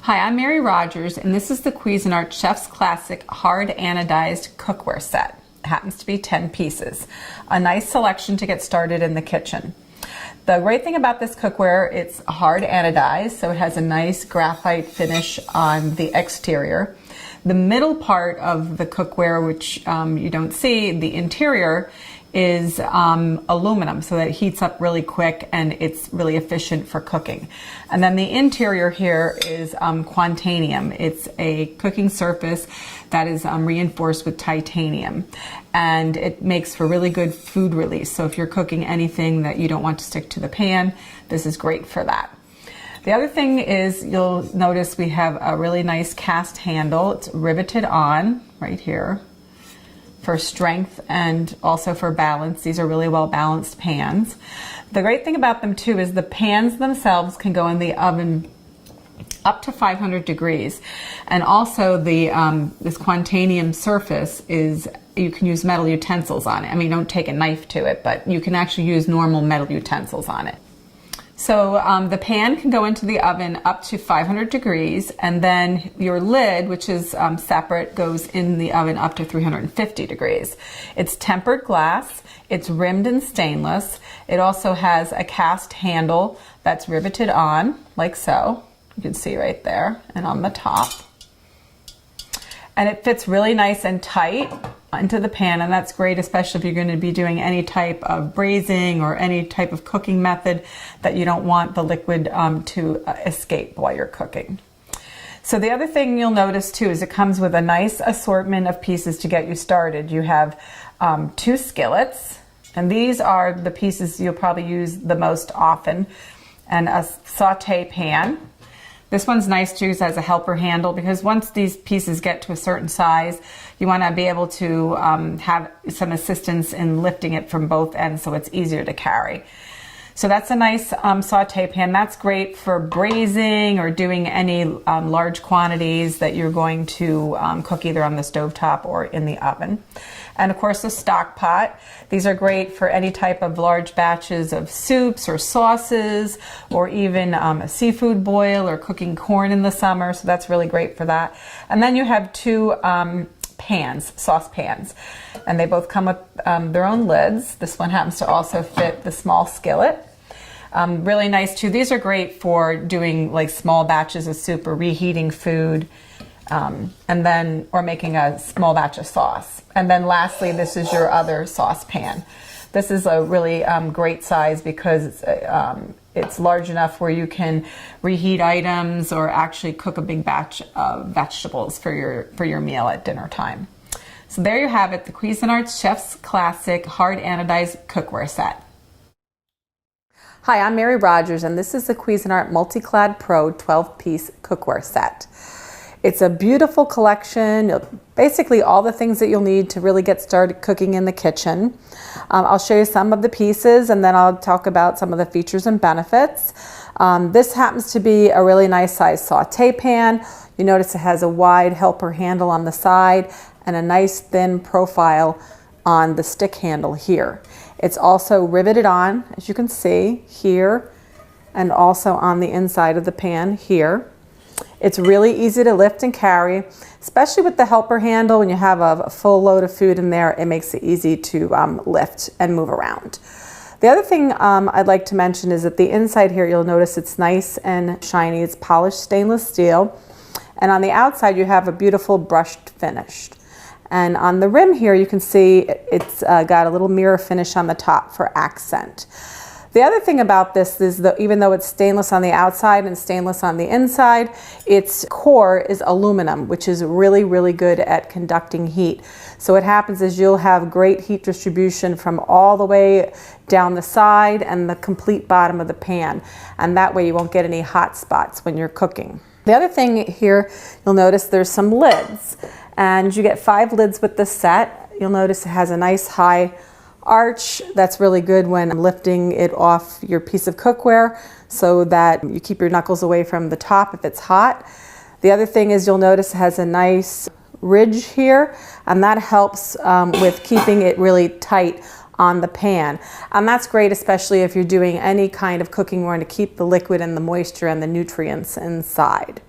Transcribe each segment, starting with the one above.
Hi, I'm Mary Rogers, and this is the Cuisinart Chef's Classic Hard Anodized Cookware Set. It happens to be 10 pieces. A nice selection to get started in the kitchen. The great thing about this cookware, it's hard anodized, so it has a nice graphite finish on the exterior. The middle part of the cookware, which you don't see, the interior, is aluminum, so that it heats up really quick and it's really efficient for cooking. And then the interior here is Quantanium. It's a cooking surface that is reinforced with titanium, and it makes for really good food release. So if you're cooking anything that you don't want to stick to the pan, this is great for that. The other thing is, you'll notice we have a really nice cast handle. It's riveted on right here for strength and also for balance. These are really well balanced pans. The great thing about them too is the pans themselves can go in the oven up to 500 degrees. And also the this Quantanium surface is, you can use metal utensils on it. I mean, don't take a knife to it, but you can actually use normal metal utensils on it. So the pan can go into the oven up to 500 degrees, and then your lid, which is separate, goes in the oven up to 350 degrees. It's tempered glass, it's rimmed in stainless. It also has a cast handle that's riveted on, like so. You can see right there, and on the top. And it fits really nice and tight into the pan, and that's great, especially if you're going to be doing any type of braising or any type of cooking method that you don't want the liquid to escape while you're cooking. So the other thing you'll notice too is it comes with a nice assortment of pieces to get you started. You have 2 skillets, and these are the pieces you'll probably use the most often, and a saute pan. This one's nice too, because it has a helper handle, because once these pieces get to a certain size, you want to be able to have some assistance in lifting it from both ends so it's easier to carry. So that's a nice saute pan. That's great for braising or doing any large quantities that you're going to cook either on the stovetop or in the oven. And of course, the stock pot. These are great for any type of large batches of soups or sauces, or even a seafood boil or cooking corn in the summer. So that's really great for that. And then you have 2 pans, sauce pans, and they both come with their own lids. This one happens to also fit the small skillet. Really nice too. These are great for doing like small batches of soup or reheating food, and then, or making a small batch of sauce. And then lastly, this is your other saucepan. This is a really great size because it's large enough where you can reheat items or actually cook a big batch of vegetables for your meal at dinner time. So there you have it, the Cuisinart Chef's Classic Hard Anodized Cookware Set. Hi, I'm Mary Rogers, and this is the Cuisinart Multi-Clad Pro 12-piece cookware set. It's a beautiful collection, basically all the things that you'll need to really get started cooking in the kitchen. I'll show you some of the pieces, and then I'll talk about some of the features and benefits. This happens to be a really nice size saute pan. You notice it has a wide helper handle on the side and a nice thin profile on the stick handle here. It's also riveted on, as you can see here, and also on the inside of the pan here. It's really easy to lift and carry, especially with the helper handle. When you have a full load of food in there, it makes it easy to lift and move around. The other thing I'd like to mention is that the inside here, you'll notice it's nice and shiny. It's polished stainless steel. And on the outside, you have a beautiful brushed finish. And on the rim here, you can see it's got a little mirror finish on the top for accent. The other thing about this is that even though it's stainless on the outside and stainless on the inside, its core is aluminum, which is really, really good at conducting heat. So what happens is you'll have great heat distribution from all the way down the side and the complete bottom of the pan. And that way you won't get any hot spots when you're cooking. The other thing here, you'll notice there's some lids. And you get 5 lids with this set. You'll notice it has a nice high arch. That's really good when lifting it off your piece of cookware so that you keep your knuckles away from the top if it's hot. The other thing is you'll notice it has a nice ridge here, and that helps with keeping it really tight on the pan. And that's great, especially if you're doing any kind of cooking where you want to keep the liquid and the moisture and the nutrients inside.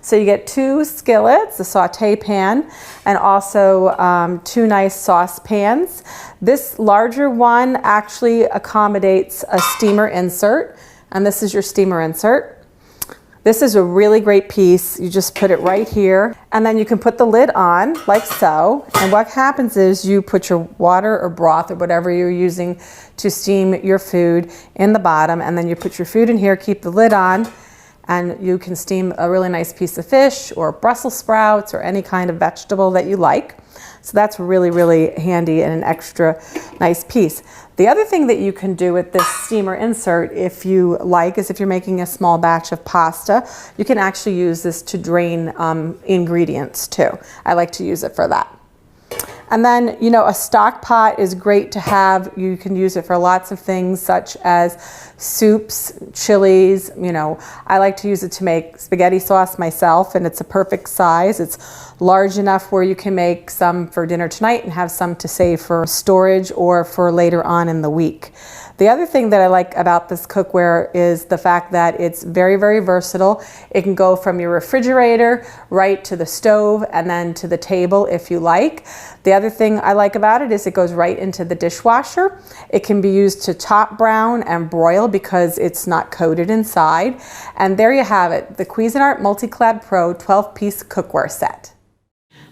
So you get 2 skillets, the Saute Pan, and also 2 nice saucepans. This larger one actually accommodates a steamer insert, and this is your steamer insert. This is a really great piece. You just put it right here, and then you can put the lid on like so. And what happens is you put your water or broth or whatever you're using to steam your food in the bottom, and then you put your food in here, keep the lid on, and you can steam a really nice piece of fish or Brussels sprouts or any kind of vegetable that you like. So that's really, really handy and an extra nice piece. The other thing that you can do with this steamer insert, if you like, is if you're making a small batch of pasta, you can actually use this to drain ingredients too. I like to use it for that. And then, you know, a stock pot is great to have. You can use it for lots of things such as soups, chilies. You know, I like to use it to make spaghetti sauce myself, and it's a perfect size. It's large enough where you can make some for dinner tonight and have some to save for storage or for later on in the week. The other thing that I like about this cookware is the fact that it's very, very versatile. It can go from your refrigerator right to the stove and then to the table if you like. The other thing I like about it is it goes right into the dishwasher. It can be used to top brown and broil because it's not coated inside. And there you have it, the Cuisinart Multi-Clad Pro 12-piece cookware set.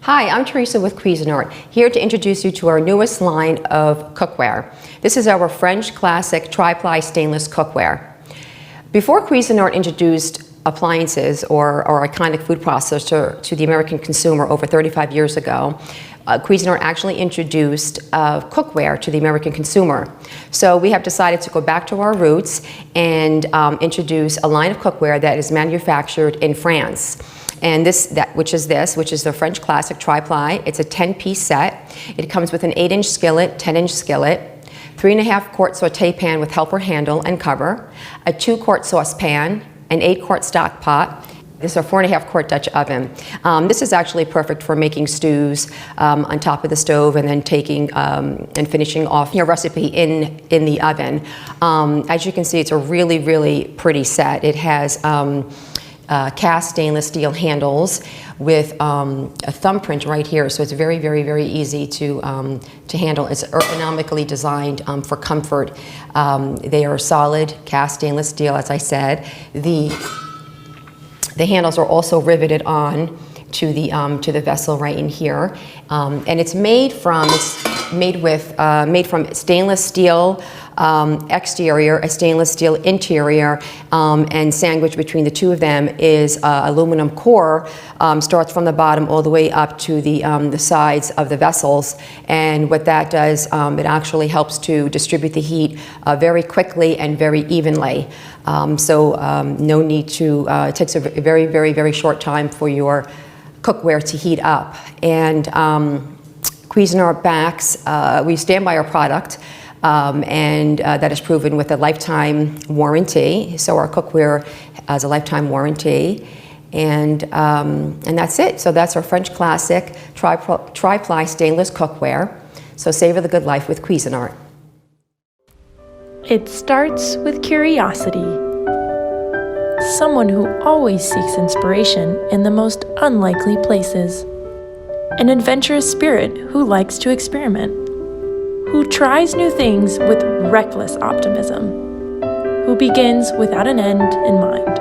Hi, I'm Teresa with Cuisinart, here to introduce you to our newest line of cookware. This is our French classic tri-ply stainless cookware. Before Cuisinart introduced appliances or iconic food processor to the American consumer over 35 years ago, Cuisinart actually introduced cookware to the American consumer. So we have decided to go back to our roots and introduce a line of cookware that is manufactured in France. And which is the French classic tri-ply. It's a 10-piece set. It comes with an 8-inch skillet, 10-inch skillet, 3.5-quart saute pan with helper handle and cover, a 2-quart saucepan, an 8-quart stock pot. This is a 4.5-quart Dutch oven. This is actually perfect for making stews on top of the stove and then taking and finishing off your recipe in the oven. As you can see, it's a really, really pretty set. It has cast stainless steel handles with a thumbprint right here, so it's very, very, very easy to handle. It's ergonomically designed for comfort. They are solid cast stainless steel, as I said. The handles are also riveted on to the vessel right in here, and it's made from stainless steel exterior, a stainless steel interior, and sandwiched between the two of them is aluminum core. Starts from the bottom all the way up to the sides of the vessels, and what that does, it actually helps to distribute the heat very quickly and very evenly. No need to. It takes a very, very, very short time for your cookware to heat up. And Cuisinart backs. We stand by our product. And that is proven with a lifetime warranty. So our cookware has a lifetime warranty, and that's it. So that's our French classic tri-ply stainless cookware. So savor the good life with Cuisinart. It starts with curiosity. Someone who always seeks inspiration in the most unlikely places. An adventurous spirit who likes to experiment. Who tries new things with reckless optimism, who begins without an end in mind.